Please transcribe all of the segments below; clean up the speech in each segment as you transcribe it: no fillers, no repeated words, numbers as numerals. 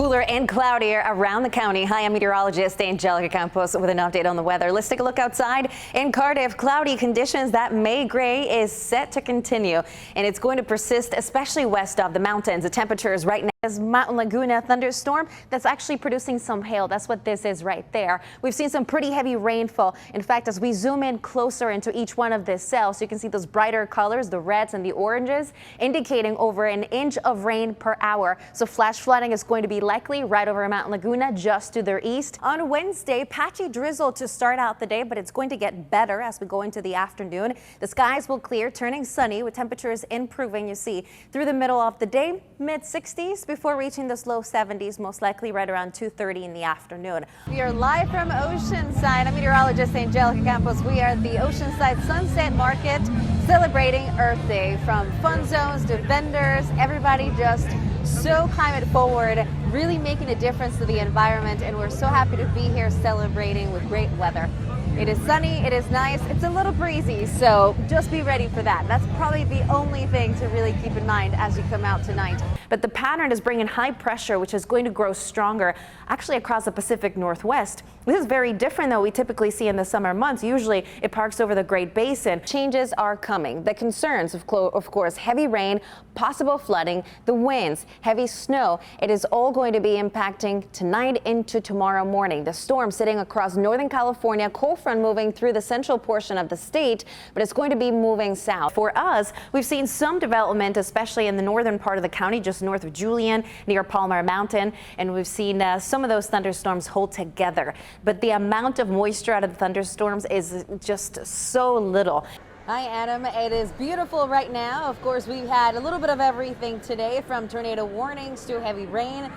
Cooler and cloudier around the county. Hi, I'm meteorologist Angelica Campos with an update on the weather. Let's take a look outside. In Cardiff, cloudy conditions. That May gray is set to continue, and it's going to persist, especially west of the mountains. The temperatures right now is Mountain Laguna thunderstorm that's actually producing some hail. That's what this is right there. We've seen some pretty heavy rainfall. In fact, as we zoom in closer into each one of these cells, you can see those brighter colors, the reds and the oranges, indicating over an inch of rain per hour. So flash flooding is going to be likely right over Mountain Laguna, just to their east. On Wednesday, patchy drizzle to start out the day, but it's going to get better as we go into the afternoon. The skies will clear, turning sunny with temperatures improving, you see, through the middle of the day, mid-60s before reaching those low 70s, most likely right around 2:30 in the afternoon. We are live from Oceanside. I'm meteorologist Angelica Campos. We are at the Oceanside Sunset Market celebrating Earth Day. From fun zones to vendors, everybody just so climate forward, really making a difference to the environment, and we're so happy to be here celebrating with great weather. It is sunny, it is nice, it's a little breezy, so just be ready for that. That's probably the only thing to really keep in mind as you come out tonight. But the pattern is bringing high pressure, which is going to grow stronger actually across the Pacific Northwest. This is very different than we typically see in the summer months. Usually it parks over the Great Basin. Changes are coming. The concerns, of course, heavy rain, possible flooding, the winds, heavy snow. It is all going to be impacting tonight into tomorrow morning. The storm sitting across Northern California, cold front moving through the central portion of the state, but it's going to be moving south. For us, we've seen some development, especially in the northern part of the county, just north of Julian, near Palmer Mountain, and we've seen some of those thunderstorms hold together. But the amount of moisture out of the thunderstorms is just so little. Hi, Adam. It is beautiful right now. Of course, we've had a little bit of everything today, from tornado warnings to heavy rain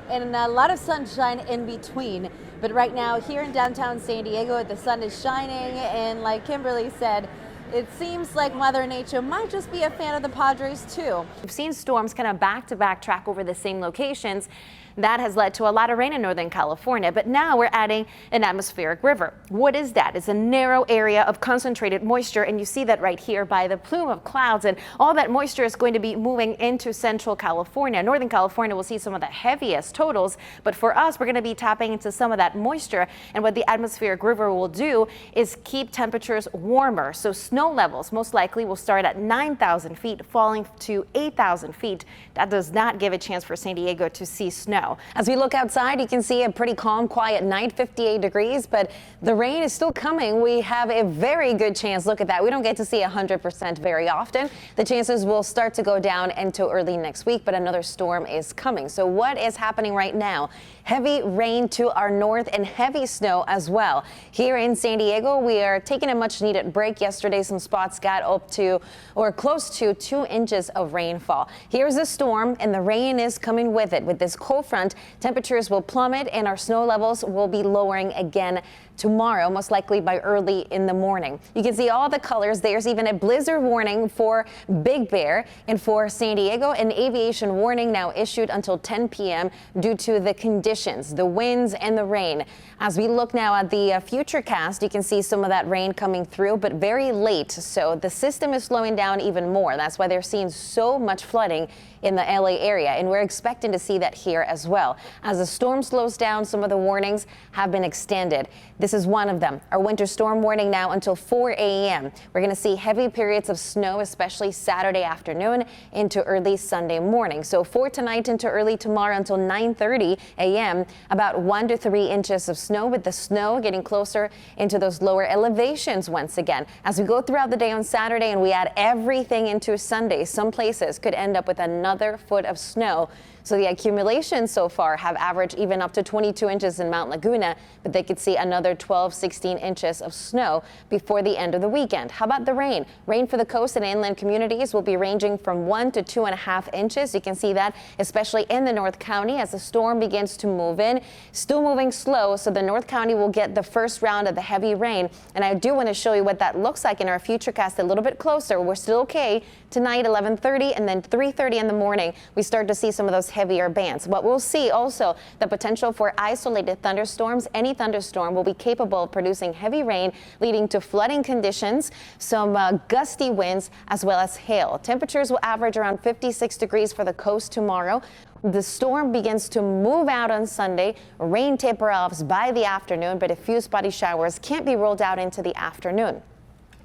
and a lot of sunshine in between. But right now here in downtown San Diego, the sun is shining, and like Kimberly said, it seems like Mother Nature might just be a fan of the Padres too. We've seen storms kind of back-to-back track over the same locations. That has led to a lot of rain in Northern California, but now we're adding an atmospheric river. What is that? It's a narrow area of concentrated moisture, and you see that right here by the plume of clouds, and all that moisture is going to be moving into Central California. Northern California will see some of the heaviest totals, but for us, we're going to be tapping into some of that moisture, and what the atmospheric river will do is keep temperatures warmer. So snow levels most likely will start at 9,000 feet, falling to 8,000 feet. That does not give a chance for San Diego to see snow. As we look outside, you can see a pretty calm, quiet night, 58 degrees, but the rain is still coming. We have a very good chance. Look at that. We don't get to see 100% very often. The chances will start to go down until early next week, but another storm is coming. So what is happening right now? Heavy rain to our north and heavy snow as well. Here in San Diego, we are taking a much needed break. Yesterday, some spots got up to or close to 2 inches of rainfall. Here's the storm, and the rain is coming with it. With this cold front, temperatures will plummet and our snow levels will be lowering again tomorrow, most likely by early in the morning. You can see all the colors. There's even a blizzard warning for Big Bear, and for San Diego, an aviation warning now issued until 10 p.m. due to the conditions, the winds and the rain. As we look now at the futurecast, you can see some of that rain coming through, but very late. So the system is slowing down even more. That's why they're seeing so much flooding in the LA area, and we're expecting to see that here as well. As the storm slows down, some of the warnings have been extended. This is one of them. Our winter storm warning now until 4 a.m. We're going to see heavy periods of snow, especially Saturday afternoon into early Sunday morning. So for tonight into early tomorrow until 9:30 a.m., about 1 to 3 inches of snow, with the snow getting closer into those lower elevations once again. As we go throughout the day on Saturday and we add everything into Sunday, some places could end up with another foot of snow. So the accumulations so far have averaged even up to 22 inches in Mount Laguna, but they could see another 12, 16 inches of snow before the end of the weekend. How about the rain? Rain for the coast and inland communities will be ranging from 1 to 2.5 inches. You can see that especially in the North County as the storm begins to move in. Still moving slow, so the North County will get the first round of the heavy rain. And I do want to show you what that looks like in our futurecast a little bit closer. We're still okay tonight, 11:30, and then 3:30 in the morning. We start to see some of those heavier bands. But we'll see also the potential for isolated thunderstorms. Any thunderstorm will be capable of producing heavy rain, leading to flooding conditions, some gusty winds, as well as hail. Temperatures will average around 56 degrees for the coast tomorrow. The storm begins to move out on Sunday. Rain taper-offs by the afternoon, but a few spotty showers can't be ruled out into the afternoon.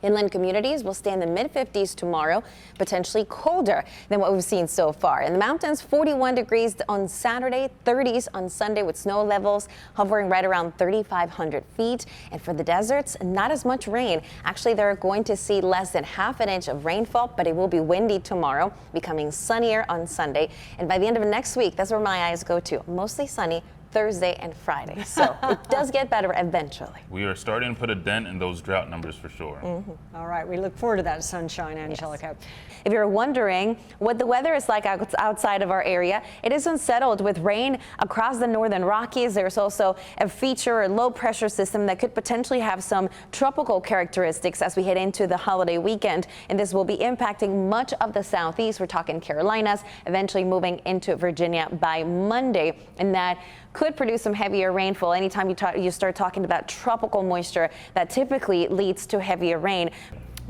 Inland communities will stay in the mid-50s tomorrow, potentially colder than what we've seen so far. In the mountains, 41 degrees on Saturday, 30s on Sunday with snow levels hovering right around 3,500 feet. And for the deserts, not as much rain. Actually, they're going to see less than half an inch of rainfall, but it will be windy tomorrow, becoming sunnier on Sunday. And by the end of next week, that's where my eyes go to. Mostly sunny Thursday and Friday. So it does get better eventually. We are starting to put a dent in those drought numbers for sure. All right, we look forward to that sunshine, Angelica. Yes. If you're wondering what the weather is like outside of our area, it is unsettled with rain across the northern Rockies. There's also a feature or low pressure system that could potentially have some tropical characteristics as we head into the holiday weekend. And this will be impacting much of the southeast. We're talking Carolinas, eventually moving into Virginia by Monday. And that could produce some heavier rainfall. Anytime you start talking about tropical moisture, that typically leads to heavier rain.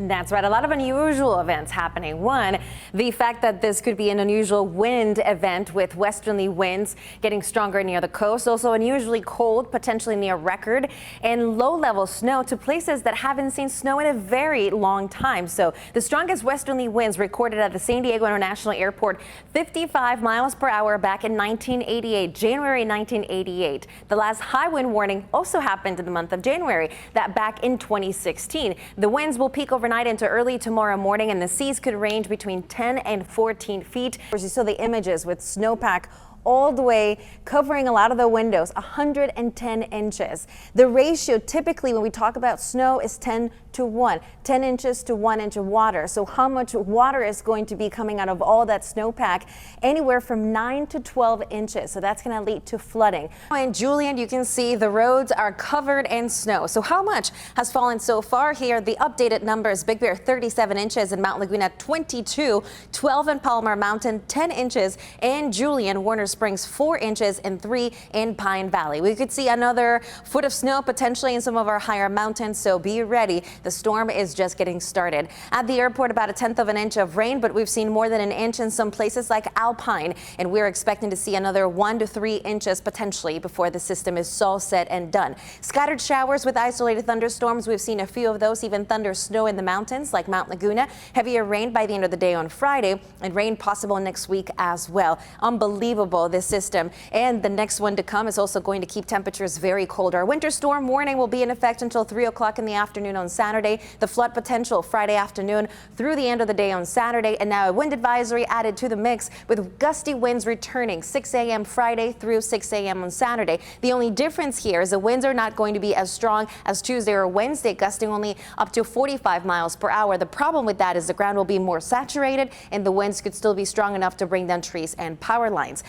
That's right. A lot of unusual events happening. One, the fact that this could be an unusual wind event with westerly winds getting stronger near the coast. Also unusually cold, potentially near record, and low-level snow to places that haven't seen snow in a very long time. So the strongest westerly winds recorded at the San Diego International Airport, 55 miles per hour back in 1988, January 1988. The last high wind warning also happened in the month of January, that back in 2016. The winds will peak overnight into early tomorrow morning, and the seas could range between 10 and 14 feet. As you saw the images with snowpack all the way covering a lot of the windows, 110 inches. The ratio typically when we talk about snow is 10 to 1, 10 inches to 1 inch of water. So how much water is going to be coming out of all that snowpack? Anywhere from 9 to 12 inches. So that's going to lead to flooding. In Julian, you can see the roads are covered in snow. So how much has fallen so far here? The updated numbers: Big Bear 37 inches, in Mount Laguna 22, 12 in Palmer Mountain 10 inches, and Julian, Warner Springs 4 inches, and 3 in Pine Valley. We could see another foot of snow potentially in some of our higher mountains, so be ready. The storm is just getting started. At the airport, about 1/10 of an inch of rain, but we've seen more than an inch in some places like Alpine, and we're expecting to see another 1 to 3 inches potentially before the system is all set and done. Scattered showers with isolated thunderstorms. We've seen a few of those, even thunder snow in the mountains like Mount Laguna. Heavier rain by the end of the day on Friday, and rain possible next week as well. Unbelievable, this system. And the next one to come is also going to keep temperatures very cold. Our winter storm warning will be in effect until 3 o'clock in the afternoon on Saturday. The flood potential Friday afternoon through the end of the day on Saturday. And now a wind advisory added to the mix with gusty winds returning 6 a.m. Friday through 6 a.m. on Saturday. The only difference here is the winds are not going to be as strong as Tuesday or Wednesday, gusting only up to 45 miles per hour. The problem with that is the ground will be more saturated and the winds could still be strong enough to bring down trees and power lines.